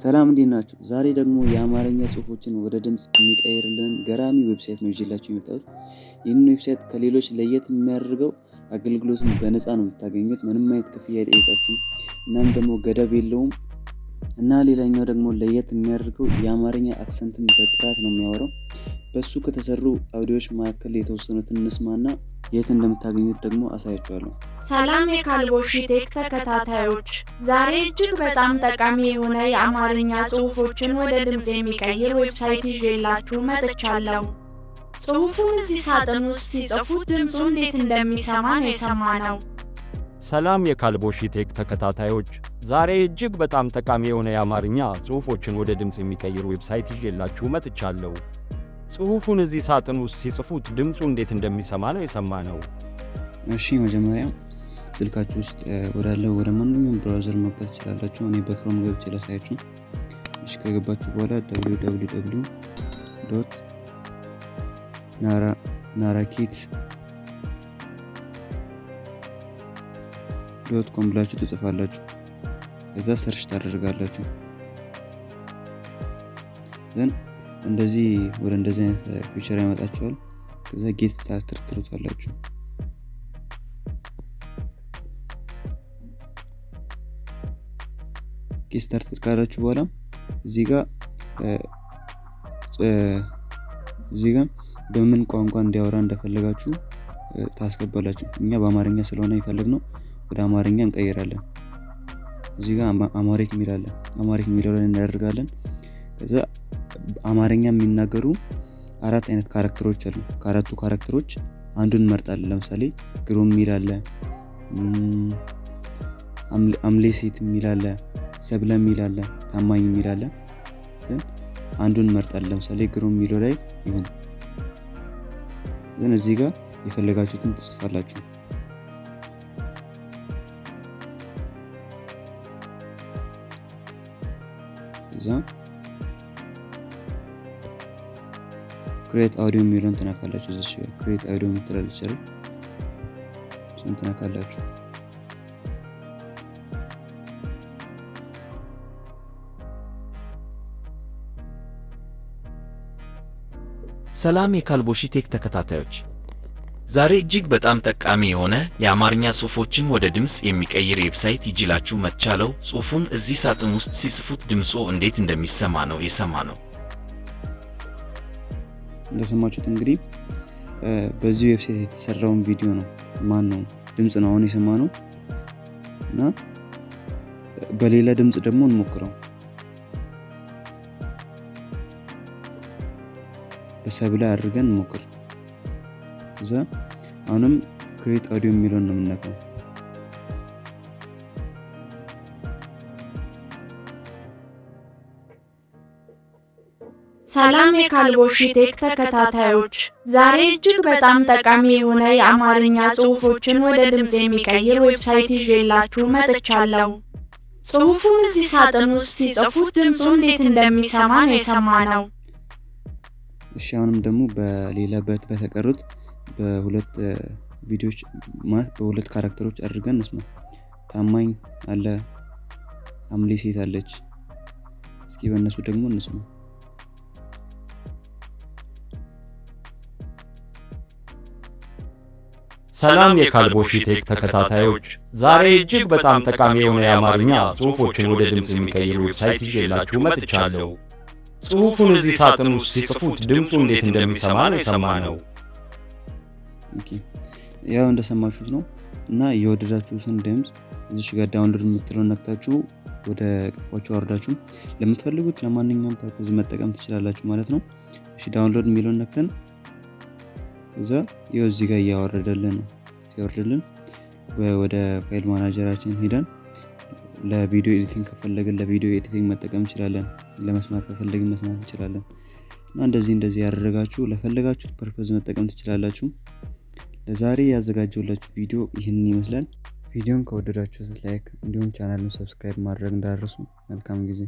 ሰላም እንዴት ናችሁ? ዛሬ ደግሞ የአማርኛ ጽሁፎችን ወደ ድምጽ የሚቀይርልን ገራሚ ዌብሳይት ነው ይዤላችሁ የመጣሁት። ይህንን ዌብሳይት ከሌሎች ለየት የሚያደርገው አገልግሎቱን በነፃ ነው የምታገኙት። ምንም አይነት ክፍያ አይጠይቃችሁም። እናም ደግሞ ገደብ የለውም። እና ሌላኛው ደግሞ ለየት የሚያደርገው የአማርኛ አክሰንትን በጥራት ነው የሚያወራው። በሱ ከተሰሩ አውዲዮዎች መካከል የተወሰኑትን እንስማና የት እንደምታገኙት ደግሞ አሳያችኋለሁ። ሰላም የካልቦሺ ቴክ ተከታታዮች፣ ዛሬ እጅግ በጣም ጠቃሚ የሆነ የአማርኛ ጽሁፎችን ወደ ድምጽ የሚቀይር ዌብሳይት ይዤላችሁ መጥቻለሁ። ጽሁፉን እዚህ ሳጥን ውስጥ ሲጽፉት ድምጹ እንዴት እንደሚሰማ ነው የሰማነው። ሰላም የካልቦሺ ቴክ ተከታታዮች፣ ዛሬ እጅግ በጣም ጠቃሚ የሆነ የአማርኛ ጽሁፎችን ወደ ድምጽ የሚቀይር ዌብሳይት ይዤላችሁ መጥቻለሁ። ጽሁፉን እዚህ ሳጥን ውስጥ ሲጽፉት ድምጹ እንዴት እንደሚሰማ ነው የሰማነው። እሺ መጀመሪያ ስልካችሁ ውስጥ ወደ ማንኛውም ብራውዘር መግባት ትችላላችሁ። እኔ በክሮም ገብቼ ላሳያችሁ። እሺ ከገባችሁ በኋላ narakit.com ብላችሁ ትጽፋላችሁ። ከዛ ሰርች ታደርጋላችሁ። እንደዚህ አይነት ፊቸር ያመጣችኋል። ከዛ ጌት ስታርተር ትሉታላችሁ። ጌት ስታርተር ካላችሁ በኋላ እዚህ ጋር በምን ቋንቋ እንዲያወራ እንደፈለጋችሁ ታስገባላችሁ። እኛ በአማርኛ ስለሆነ የፈለግነው ወደ አማርኛ እንቀይራለን። እዚህ ጋር አማሪክ የሚለው ላይ እናደርጋለን። ከዛ አማርኛ የሚናገሩ 4 አይነት ካራክተሮች አሉ። ከአራቱ ካራክተሮች አንዱን እንመርጣለን። ለምሳሌ ግሩም የሚል አለ፣ አምሌሴት የሚል አለ፣ ሰብለ የሚል አለ፣ ታማኝ የሚል አለ። አንዱን እንመርጣለን። ለምሳሌ ግሩም የሚለው ላይ ይሁን። እዚህ ጋር የፈለጋችሁትን ትጽፋላችሁ። እዛ ክሬት አውዲዮ የሚለውን ትነካላችሁ። እዚህ ጋር ክሬት አውዲዮ የምትላለች አይደል? እሱን ትነካላችሁ። ሰላም የካልቦሺ ቴክ ተከታታዮች፣ ዛሬ እጅግ በጣም ጠቃሚ የሆነ የአማርኛ ጽሁፎችን ወደ ድምጽ የሚቀይር ዌብሳይት ይዤላችሁ መጥቻለሁ። ጽሁፉን እዚህ ሳጥን ውስጥ ሲጽፉት ድምጹ እንዴት እንደሚሰማ ነው የሰማነው። እንደሰማችሁት እንግዲህ በዚህ ዌብሳይት የተሰራውን ቪዲዮ ነው ድምጽ ነው አሁን የሰማነው። እና በሌላ ድምጽ ደግሞ እንሞክረው። በሰብለ አድርገን እንሞክር። ከዛ አሁንም ክሬት አውዲዮ የሚለውን ነው የምንነካው። ሰላም የካልቦሺ ቴክ ተከታታዮች፣ ዛሬ እጅግ በጣም ጠቃሚ የሆነ የአማርኛ ጽሁፎችን ወደ ድምጽ የሚቀይር ዌብሳይት ይዤላችሁ መጥቻለሁ። ጽሁፉን እዚህ ሳጥን ውስጥ ሲጽፉት ድምጹ እንዴት እንደሚሰማ ነው የሰማነው። እሺ አሁንም ደግሞ በተቀሩት በሁለት ቪዲዮዎች በሁለት ካራክተሮች አድርገን እንስማ። ታማኝ አለ፣ አምሌሴት አለች። እስኪ በእነሱ ደግሞ እንስማ። ሰላም የካልቦሺ ቴክ ተከታታዮች፣ ዛሬ እጅግ በጣም ጠቃሚ የሆነ የአማርኛ ጽሁፎችን ወደ ድምጽ የሚቀይር ዌብሳይት ይዤላችሁ መጥቻለሁ። ጽሁፉን እዚህ ሳጥን ውስጥ ሲጽፉት ድምጹ እንዴት እንደሚሰማ ነው የሰማነው። ያው እንደሰማችሁት ነው። እና የወደዳችሁትን ድምጽ እዚህ ጋር ዳውንሎድ የምትለውን ነክታችሁ ወደ ቀፏችሁ አወርዳችሁ ለምትፈልጉት ለማንኛውም ፐርፐዝ መጠቀም ትችላላችሁ ማለት ነው። እሺ ዳውንሎድ የሚለውን ነክተን እዛ ይኸው እዚህ ጋር እያወረደልን ነው። ሲያወርድልን ወደ ፋይል ማናጀራችን ሄደን ለቪዲዮ ኤዲቲንግ ከፈለግን ለቪዲዮ ኤዲቲንግ መጠቀም እንችላለን። ለመስማት ከፈለግን መስማት እንችላለን። እና እንደዚህ ያደረጋችሁ ለፈለጋችሁት ፐርፐዝ መጠቀም ትችላላችሁ። ለዛሬ ያዘጋጀሁላችሁ ቪዲዮ ይህንን ይመስላል። ቪዲዮን ከወደዳችሁት ላይክ እንዲሁም ቻናሉን ሰብስክራይብ ማድረግ እንዳትረሱ። መልካም ጊዜ።